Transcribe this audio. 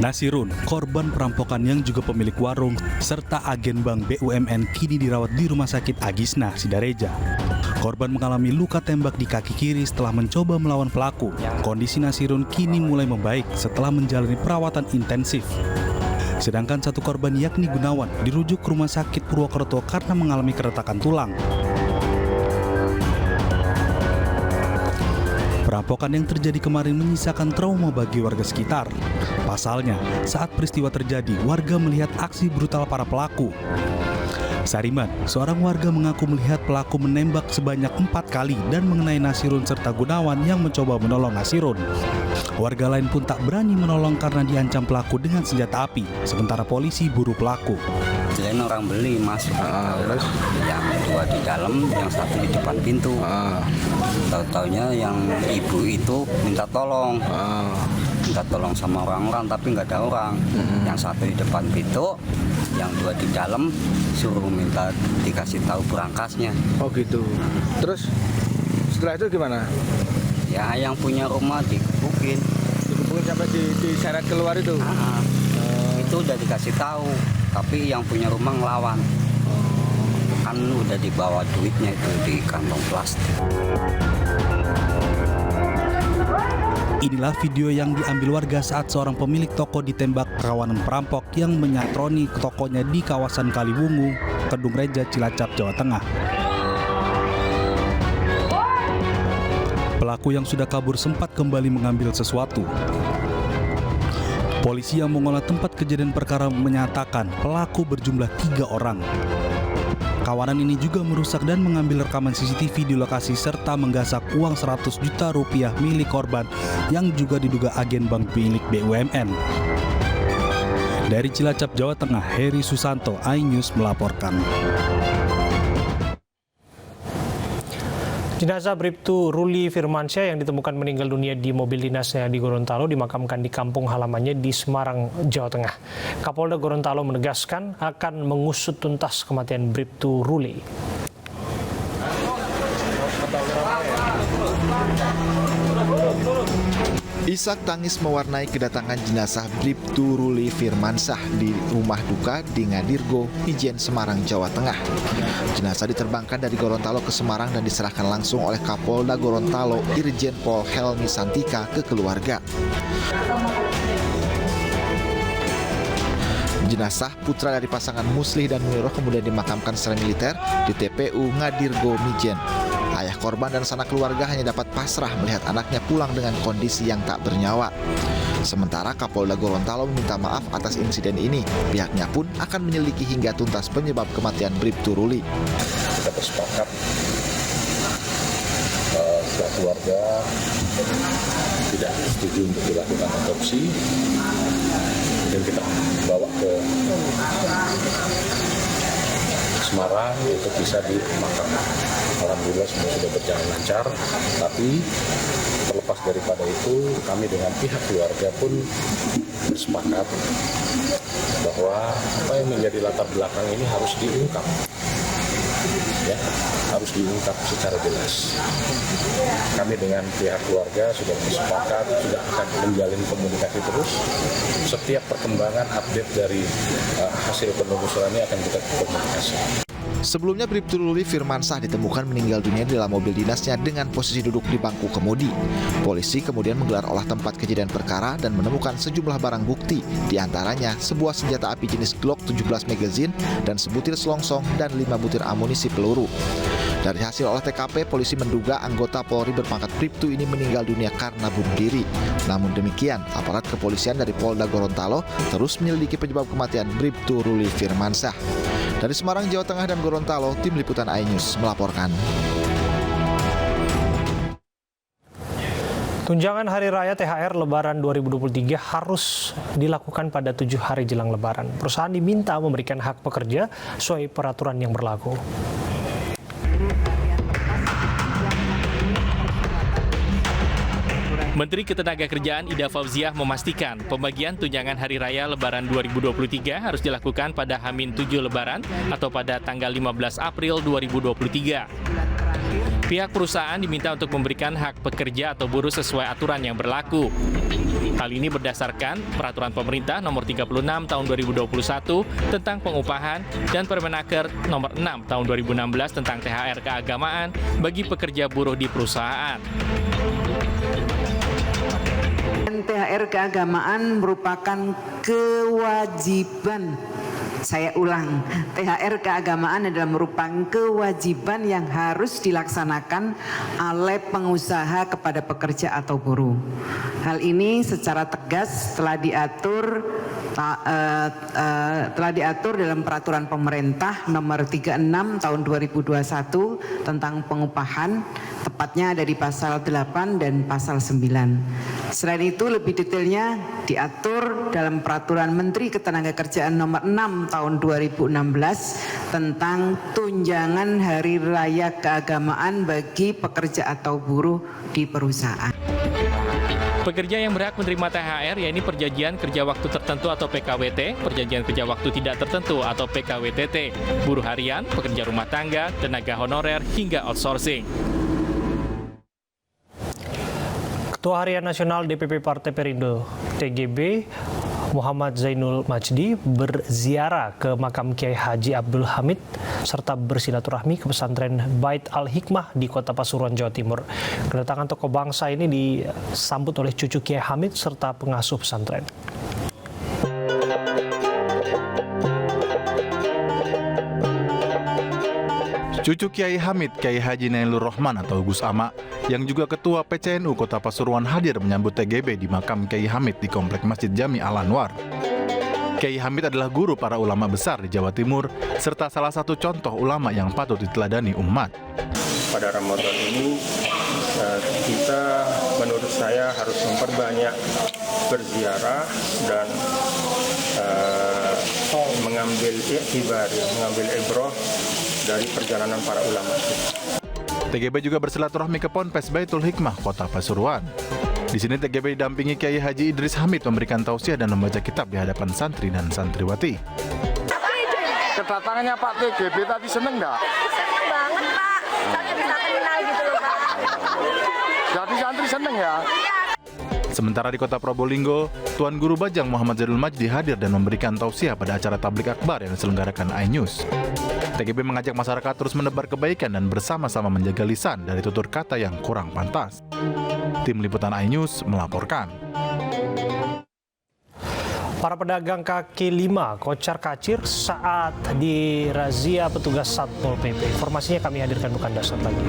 Nasirun, korban perampokan yang juga pemilik warung, serta agen bank BUMN kini dirawat di Rumah Sakit Agisna, Sidareja. Korban mengalami luka tembak di kaki kiri setelah mencoba melawan pelaku. Kondisi Nasirun kini mulai membaik setelah menjalani perawatan intensif. Sedangkan satu korban yakni Gunawan dirujuk ke Rumah Sakit Purwokerto karena mengalami keretakan tulang. Perampokan yang terjadi kemarin menyisakan trauma bagi warga sekitar. Pasalnya, saat peristiwa terjadi, warga melihat aksi brutal para pelaku. Sariman, seorang warga mengaku melihat pelaku menembak sebanyak 4 kali dan mengenai Nasirun serta Gunawan yang mencoba menolong Nasirun. Warga lain pun tak berani menolong karena diancam pelaku dengan senjata api, sementara polisi buru pelaku. Selain orang beli mas, Terus? yang 2 di dalam, yang 1 di depan pintu. Tahu-taunya yang ibu itu minta tolong sama orang-orang tapi nggak ada orang. Yang 1 di depan pintu, yang 2 di dalam suruh minta dikasih tahu berangkasnya. Oh gitu. Terus setelah itu gimana? Ya yang punya rumah dikepukin. Dikepukin sampai diseret keluar itu? Itu udah dikasih tahu, tapi yang punya rumah ngelawan. Kan udah dibawa duitnya itu di kantong plastik. Inilah video yang diambil warga saat seorang pemilik toko ditembak kawanan perampok yang menyatroni tokonya di kawasan Kaliwungu, Kedung Reja, Cilacap, Jawa Tengah. Pelaku yang sudah kabur sempat kembali mengambil sesuatu. Polisi yang mengolah tempat kejadian perkara menyatakan pelaku berjumlah 3 orang. Kawanan ini juga merusak dan mengambil rekaman CCTV di lokasi serta menggasak uang 100 juta rupiah milik korban yang juga diduga agen bank milik BUMN. Dari Cilacap, Jawa Tengah, Heri Susanto, iNews melaporkan. Jenazah Bribtu Ruli Firmansyah yang ditemukan meninggal dunia di mobil dinasnya di Gorontalo dimakamkan di kampung halamannya di Semarang, Jawa Tengah. Kapolda Gorontalo menegaskan akan mengusut tuntas kematian Bribtu Ruli. Isak tangis mewarnai kedatangan jenazah Bribtu Ruli Firmansyah di rumah duka di Ngadirgo, Ijen, Semarang, Jawa Tengah. Jenazah diterbangkan dari Gorontalo ke Semarang dan diserahkan langsung oleh Kapolda Gorontalo Irjen Pol Helmi Santika ke keluarga. Jenazah putra dari pasangan Muslih dan Muniroh kemudian dimakamkan secara militer di TPU Ngadirgo, Mijen. Ayah korban dan sanak keluarga hanya dapat pasrah melihat anaknya pulang dengan kondisi yang tak bernyawa. Sementara Kapolda Gorontalo meminta maaf atas insiden ini. Pihaknya pun akan menyelidiki hingga tuntas penyebab kematian Bribtu Ruli. Kita bersepakat pihak keluarga tidak setuju untuk dilakukan otopsi dan kita bawa ke Semarang untuk bisa dimakamkan. Alhamdulillah semua sudah berjalan lancar, tapi terlepas daripada itu kami dengan pihak keluarga pun bersepakat bahwa apa yang menjadi latar belakang ini harus diungkap, ya, harus diungkap secara jelas. Kami dengan pihak keluarga sudah bersepakat, sudah akan menjalin komunikasi terus. Setiap perkembangan update dari hasil penelusuran ini akan kita komunikasi. Sebelumnya Bribtu Ruli Firmansyah ditemukan meninggal dunia di dalam mobil dinasnya dengan posisi duduk di bangku kemudi. Polisi kemudian menggelar olah tempat kejadian perkara dan menemukan sejumlah barang bukti, diantaranya sebuah senjata api jenis Glock 17 magazine dan sebutir selongsong dan 5 butir amunisi peluru. Dari hasil olah TKP, polisi menduga anggota Polri berpangkat Bribtu ini meninggal dunia karena bunuh diri. Namun demikian, aparat kepolisian dari Polda Gorontalo terus menyelidiki penyebab kematian Bribtu Ruli Firmansyah. Dari Semarang, Jawa Tengah dan Gorontalo, Tim Liputan iNews melaporkan. Tunjangan Hari Raya THR Lebaran 2023 harus dilakukan pada 7 hari jelang Lebaran. Perusahaan diminta memberikan hak pekerja sesuai peraturan yang berlaku. Menteri Ketenagakerjaan Ida Fauziah memastikan pembagian tunjangan Hari Raya Lebaran 2023 harus dilakukan pada H-7 Lebaran atau pada tanggal 15 April 2023. Pihak perusahaan diminta untuk memberikan hak pekerja atau buruh sesuai aturan yang berlaku. Hal ini berdasarkan Peraturan Pemerintah Nomor 36 Tahun 2021 tentang pengupahan dan Permenaker Nomor 6 Tahun 2016 tentang THR keagamaan bagi pekerja buruh di perusahaan. THR keagamaan merupakan kewajiban. Saya ulang, THR keagamaan adalah merupakan kewajiban yang harus dilaksanakan oleh pengusaha kepada pekerja atau buruh. Hal ini secara tegas telah diatur dalam Peraturan Pemerintah Nomor 36 Tahun 2021 tentang pengupahan, tepatnya ada di pasal 8 dan pasal 9. Selain itu lebih detailnya diatur dalam Peraturan Menteri Ketenagakerjaan Nomor 6 Tahun 2016 tentang tunjangan hari raya keagamaan bagi pekerja atau buruh di perusahaan. Pekerja yang berhak menerima THR yaitu Perjanjian Kerja Waktu Tertentu atau PKWT, Perjanjian Kerja Waktu Tidak Tertentu atau PKWTT, buruh harian, pekerja rumah tangga, tenaga honorer, hingga outsourcing. Ketua Harian Nasional DPP Partai Perindo TGB Muhammad Zainul Majdi berziarah ke makam Kiai Haji Abdul Hamid serta bersilaturahmi ke pesantren Bait Al-Hikmah di Kota Pasuruan, Jawa Timur. Kedatangan tokoh bangsa ini disambut oleh cucu Kiai Hamid serta pengasuh pesantren. Cucu Kiai Hamid, Kiai Haji Nailur Rahman atau Gus Ama, yang juga Ketua PCNU Kota Pasuruan hadir menyambut TGB di makam Kiai Hamid di Komplek Masjid Jami Al-Anwar. Kiai Hamid adalah guru para ulama besar di Jawa Timur, serta salah satu contoh ulama yang patut diteladani umat. Pada Ramadan ini, kita menurut saya harus memperbanyak berziarah dan mengambil iktibar, mengambil ibrah dari perjalanan para ulama. TGB juga bersilaturahmi ke Ponpes Baitul Hikmah, Kota Pasuruan. Di sini TGB didampingi Kiai Haji Idris Hamid memberikan tausiah dan membaca kitab di hadapan santri dan santriwati. Kedatangannya Pak TGB tadi seneng nggak? Seneng banget Pak, saya bisa kenal gitu loh Pak. Jadi santri seneng ya? Sementara di Kota Probolinggo, Tuan Guru Bajang Muhammad Zainul Majdi hadir dan memberikan tausiah pada acara tablik akbar yang diselenggarakan iNews. TGB mengajak masyarakat terus menebar kebaikan dan bersama-sama menjaga lisan dari tutur kata yang kurang pantas. Tim Liputan iNews melaporkan. Para pedagang kaki lima kocar-kacir saat dirazia petugas Satpol PP. Informasinya kami hadirkan bukan dasar lagi.